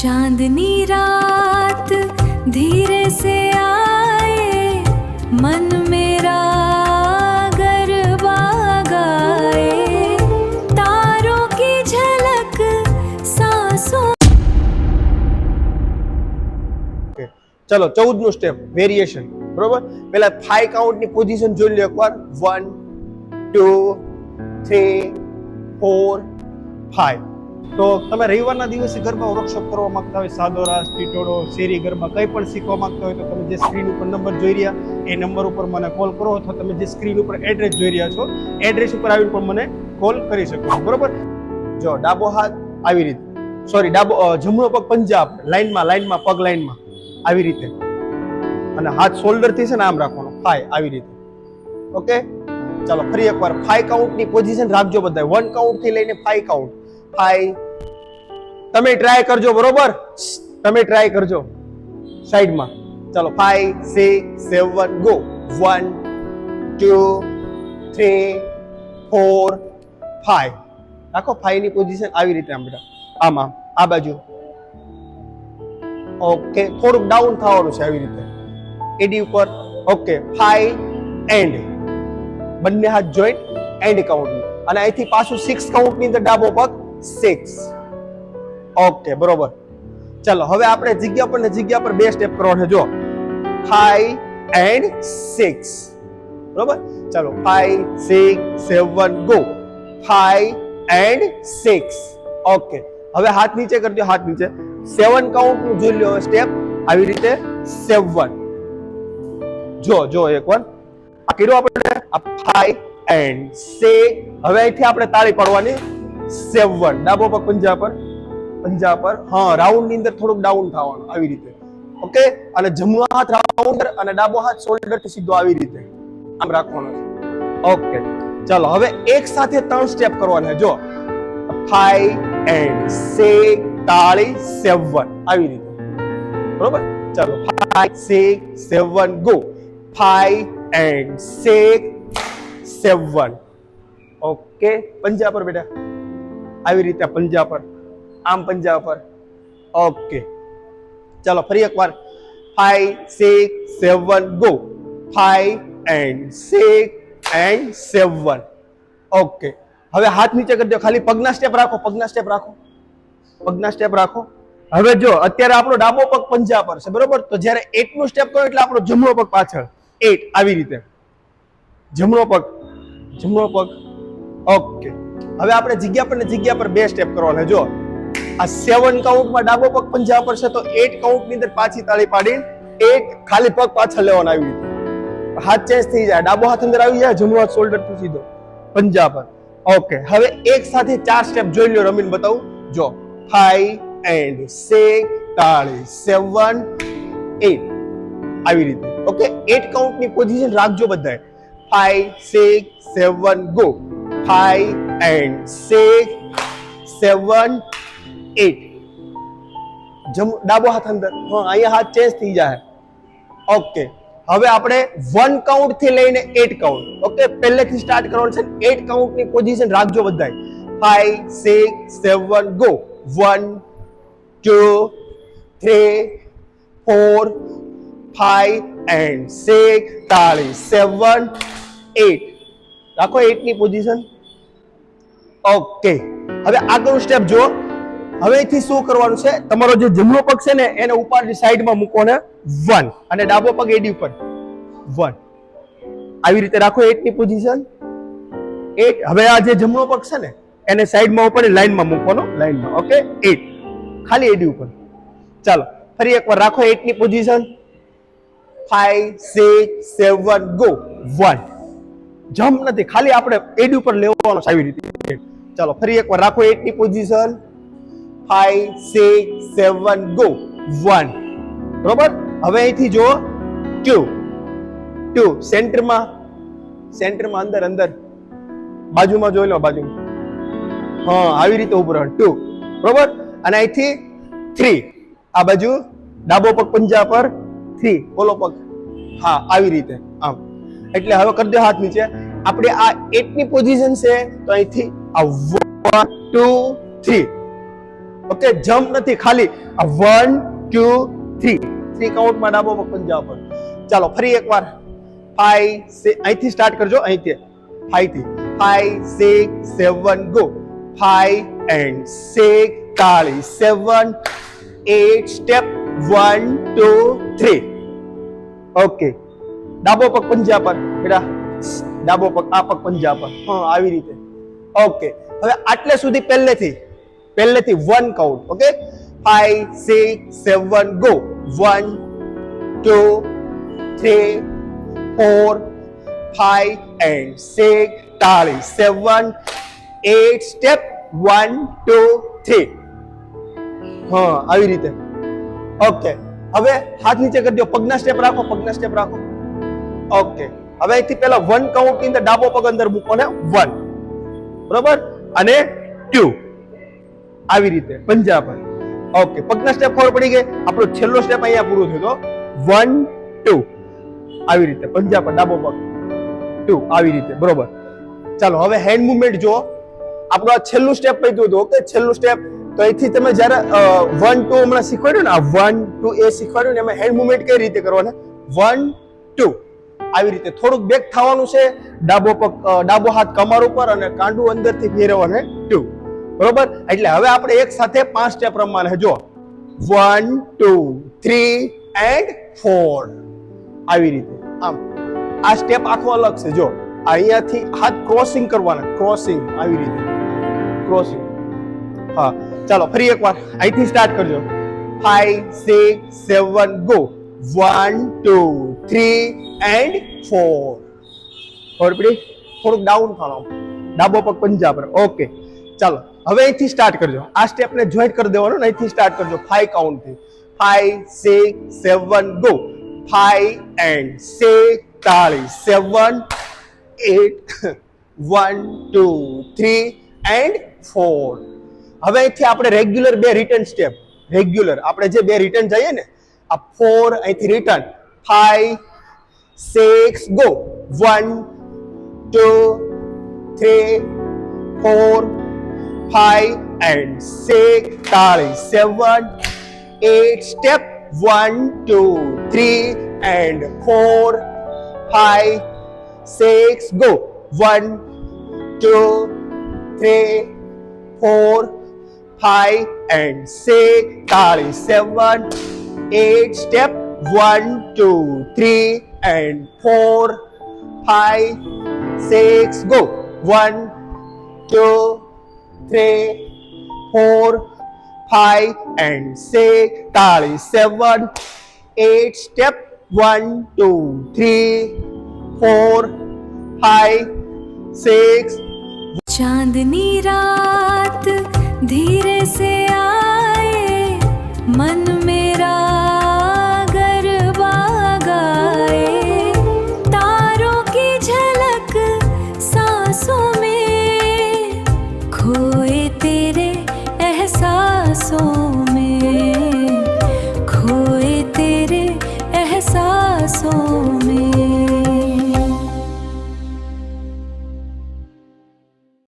चांदनी रात धीरे से आए, मन मेरा गरबा गाए, तारों की झलक सांसों। चलो 14 નું સ્ટેપ વેરિએશન બરોબર. પહેલા 5 કાઉન્ટ ની પોઝિશન જોઈ લો એકવાર. 1 2 3 4 5. તો તમે રવિવારના દિવસે ગરબા વર્કશોપ કરવા માંગતા હોય, સાદો રાસ, ટીટોડો, શેરી ગરબા કંઈ પણ શીખવા માંગતા હોય તો તમે જે સ્ક્રીન ઉપર નંબર જોઈ રહ્યા એ નંબર ઉપર મને કોલ કરો, અથવા તમે જે સ્ક્રીન ઉપર એડ્રેસ જોઈ રહ્યા છો એડ્રેસ ઉપર આવીને પણ મને કોલ કરી શકો છો બરોબર. જો ડાબો હાથ આવી રીતે, સોરી ડાબો જમણો પગ પંજા લાઈનમાં પગ લાઈનમાં આવી રીતે, અને હાથ શોલ્ડર થી છે ને આમ રાખવાનો 5 આવી રીતે. ઓકે, ચાલો ફરી એકવાર 5 કાઉન્ટ ની પોઝિશન રાખજો બધા. 1 કાઉન્ટ થી લઈને 5 કાઉન્ટ. 5 તમે ટ્રાય કરજો બરોબર, તમે ટ્રાય કરજો સાઈડમાં. ચાલો 5 6 7 ગો. 1 2 3 4 5. રાખો 5 ની પોઝિશન આવી રીતે આમ બેટા, આમાં આ બાજુ. ઓકે, થોડુંક ડાઉન થવાનું છે આવી રીતે એડી ઉપર. ઓકે 5 એન્ડ, બંને હાથ જોઈન્ટ એન્ડ કાઉન્ટ, અને અહીંથી પાછું 6 કાઉન્ટ ની અંદર ડાબો પગ 6. ઓકે બરોબર. ચાલો હવે આપણે જગ્યા પર 2 સ્ટેપ કરવાના છે. જો 5 એન્ડ 6 બરોબર. ચાલો 5 6 7 ગો. 5 એન્ડ 6. ઓકે, હવે હાથ નીચે કરજો, હાથ નીચે. 7 કાઉન્ટ નું જોઈ લો સ્ટેપ આવી રીતે. 7 જો એકવાર આ કર્યો આપણે. આ 5 એન્ડ 6. હવે અહીંથી આપણે તાળી પાડવાની. 7 ડાબો પગ પંજા પર, હા રાઉન્ડ ની અંદર થોડુંક ડાઉન થવાનું આવી રીતે. ઓકે, અને જમણો હાથ રાઉન્ડ અને ડાબો હાથ શોલ્ડર થી સીધો આવી રીતે આમ રાખવાનો છે. ઓકે, ચાલો હવે એક સાથે 3 સ્ટેપ કરવાના. જો 5 એન્ડ 6 તાળી 7 આવી રીતે બરોબર. ચાલો 5 6 7 ગો. 5 એન્ડ 6 7. ઓકે, પંજા પર બેટા આવી રીતે, પંજા પર આમ, પંજા પર. ઓકે, ચાલો ફરી એકવાર. 5 6 7 ગો. 5 and 6 and 7. ઓકે, હવે હાથ નીચે કરી દો, ખાલી પગના સ્ટેપ રાખો. હવે જો અત્યારે આપણો ડાબો પગ પંજા પર છે બરોબર. તો જ્યારે 8 નું સ્ટેપ કરો એટલે આપણો જમણો પગ પાછળ 8 આવી રીતે, જમણો પગ. ઓકે, હવે આપણે જગ્યા પર 2 સ્ટેપ કરવાના. જો આ 7 કાઉન્ટમાં ડાબો પગ પંજા પર છે તો 8 કાઉન્ટ ની અંદર પાછી તાળી પાડી 8 ખાલી પગ પાછળ લેવાનો આવી રીતે. હાથ ચેન્જ થઈ જાય, ડાબો હાથ અંદર આવી જાય, જમણો હાથ શોલ્ડર થી સીધો પંજા પર. ઓકે, હવે એક સાથે 4 સ્ટેપ જોઈ લો, રમીને બતાવું. જો 5 એન્ડ 6 તાળી 7 8 આવી રીતે. ઓકે, 8 કાઉન્ટ ની પોઝિશન રાખજો બધાએ. 5 6 7 ગો. 5 એન્ડ 6 7 8. ડાબો હાથ અંદર, હા અહીંયા હાથ ચેન્જ થઈ જાય. ઓકે, હવે આપણે 1 કાઉન્ટ થી લઈને 8 કાઉન્ટ. ઓકે, પહેલેથી સ્ટાર્ટ કરવાનું છે. 8 કાઉન્ટ ની પોઝિશન રાખજો બધાએ. 5 6 7 ગો. 1 2 3 4 5 એન્ડ 6 તાળી 7 8. રાખો 8 ની પોઝિશન. ઓકે, હવે આગળનું સ્ટેપ જો. હવે અહીંથી શું કરવાનું છે, તમારો જે જમણો પગ છે ને એને ઉપરની સાઈડમાં મૂકવાનો 1, અને ડાબો પગ એડી ઉપર 1 આવી રીતે રાખો. 8 ની પોઝિશન 8. હવે આ જે જમણો પગ છે ને એને સાઈડમાં ઉપર લાઈનમાં મૂકવાનો, લાઈનમાં. ઓકે, 8 ખાલી એડી ઉપર. ચાલો ફરી એકવાર રાખો 8 ની પોઝિશન. 5 6 7 ગો. 1 જમ્પ નથી, ખાલી આપણે એડી ઉપર લેવાનો આવી રીતે. ચાલો ફરી એકવાર રાખો 8 ની પોઝિશન. 5 6 7 ગો. 1 બરોબર. હવે અહીંથી જો 2 સેન્ટરમાં અંદર બાજુમાં જોઈ લો, બાજુમાં, હા આવી રીતે ઉભું રહો. 2 બરોબર. અને અહીંથી 3 આ બાજુ ડાબો પગ પંજા પર 3 ઓલો પગ, હા આવી રીતે આમ. એટલે હવે કરી દો હાથ નીચે. આપણે આ 8 ની પોઝિશન છે તો અહીંથી આ 1 2 3 ઓકે, જમ્પ નથી, ખાલી આ 1 2 3 3 કાઉન્ટમાં ડાબો પગ પંજા પર. ચાલો ફરી એકવાર 5 અહીંથી સ્ટાર્ટ કરજો, અહીંથી 5 થી 5 6 7 ગો. 5 and 6 તાળી 7 8 સ્ટેપ 1 2 3. ઓકે, ડાબો પગ પંજા પર બેટા, ડાબો પગ આ પગ પંજા પર, હા આવી રીતે. ઓકે, હવે આટલે સુધી પહેલેથી 1 કાઉન્ટ. Okay, 5 6 7 go. 1 2 3 4 5 and 6 તાળી 7 8 સ્ટેપ 1 2 3. હા આવી રીતે. ઓકે, હવે હાથ નીચે કરી દો, પગના સ્ટેપ રાખો, પગના સ્ટેપ રાખો. ઓકે, હવે અહીંથી પહેલા 1 કાઉન્ટ ની અંદર ડાબો પગ અંદર મૂકો ને 1, બરોબર, અને 2 આવી રીતે પંજા પર. ઓકે, પગના સ્ટેપ ખબર પડી ગઈ. આપણો છેલ્લો સ્ટેપ અહીંયા પૂરો થયો તો 1 2 આવી રીતે પંજા પર ડાબો પગ 2 આવી રીતે, બરોબર. ચાલો હવે હેન્ડ મુવમેન્ટ જો, આપણું આ છેલ્લું સ્ટેપ પીધું હતું. ઓકે, છેલ્લું સ્ટેપ તો અહીંથી તમે જ્યારે 1 2 હમણાં શીખવાડ્યું ને, આ 1 2 એ શીખવાડ્યું ને, એમાં હેન્ડ મુવમેન્ટ કઈ રીતે કરવાના, 1 2 આવી રીતે. થોડુંક બેક થવાનું છે, ડાબો પગ ડાબો હાથ કમર ઉપર અને કાંડું અંદરથી ફેરવવાને 2, બરોબર. એટલે હવે આપણે એક સાથે 5 સ્ટેપ રમવાના છે. જો 1 2 3 and 4 આવી રીતે. આમ આ સ્ટેપ આખો અલગ છે. જો અહીંયાથી હાથ ક્રોસિંગ કરવાના, ક્રોસિંગ આવી રીતે, ક્રોસિંગ. હા ચાલો ફરી એકવાર અહીંથી સ્ટાર્ટ કરજો. 5 6 7 ગો. 1 2 3 and 4. ખબર પડી? થોડુંક ડાઉન થાનો, ડાબો પગ પંજા પર. ઓકે, ચાલો હવે અહીંથી સ્ટાર્ટ કરજો. આ સ્ટેપને જોઈન્ટ કરી દેવાનો ને, અહીંથી સ્ટાર્ટ કરજો 5 કાઉન્ટ થી. 5 6 7 ગો. 5 and 6 તાળી 7 8 1 2 3 and 4. હવે અહીંથી આપણે રેગ્યુલર બે રિટર્ન સ્ટેપ, રેગ્યુલર આપણે જે બે રિટર્ન જઈએ ને, આ 4 અહીંથી રિટર્ન 5 6 ગો. 1 2 3 4 5 and 6 તાળી 7 8 સ્ટેપ 1 2 3 and 4 5 6 go. 1 2 3 4 5 and 6 તાળી 7 8 step 1 2 3 and 4 5 6 go. 1 2 3 4 5 and 6 તાળી 7 8 step 1 2 3 4 5 6. चांदनी रात धीरे से आ